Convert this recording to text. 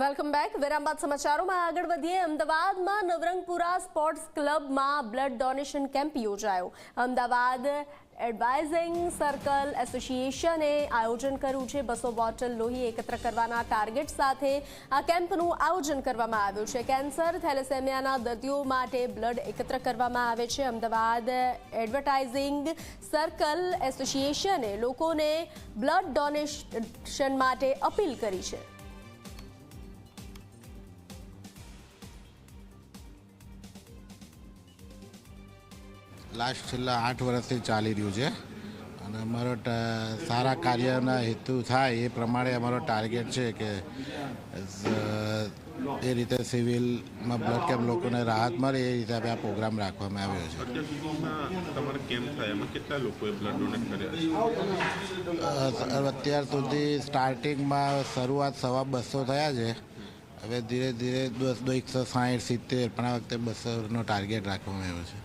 Welcome back. વિરામ બાદ સમાચારોમાં આગળ વધીએ. અમદાવાદમાં નવરંગપુરા સ્પોર્ટ્સ ક્લબમાં બ્લડ ડોનેશન કેમ્પ યોજાયો. અમદાવાદ એડવાઇઝિંગ સર્કલ એસોસિએશને આયોજન કર્યું છે. 200 બોટલ લોહી એકત્ર કરવાના ટાર્ગેટ સાથે આ કેમ્પનું આયોજન કરવામાં આવ્યું છે. કેન્સર થેલેસેમિયાના દર્દીઓ માટે બ્લડ એકત્ર કરવામાં આવે છે. અમદાવાદ એડવર્ટાઇઝિંગ સર્કલ એસોસિએશને લોકોને બ્લડ ડોનેશન માટે અપીલ કરી છે. લાસ્ટ છેલ્લા 8 વર્ષથી ચાલી રહ્યું છે અને અમારો સારા કાર્યના હેતુ થાય એ પ્રમાણે અમારો ટાર્ગેટ છે કે એ રીતે સિવિલમાં બ્લડ કેમ્પ લોકોને રાહત મળે એ હિસાબે આ પ્રોગ્રામ રાખવામાં આવ્યો છે. અત્યાર સુધી સ્ટાર્ટિંગમાં શરૂઆત 250 થયા છે. હવે ધીરે ધીરે 160-70 પણ આ વખતે 200નો ટાર્ગેટ રાખવામાં આવ્યો છે.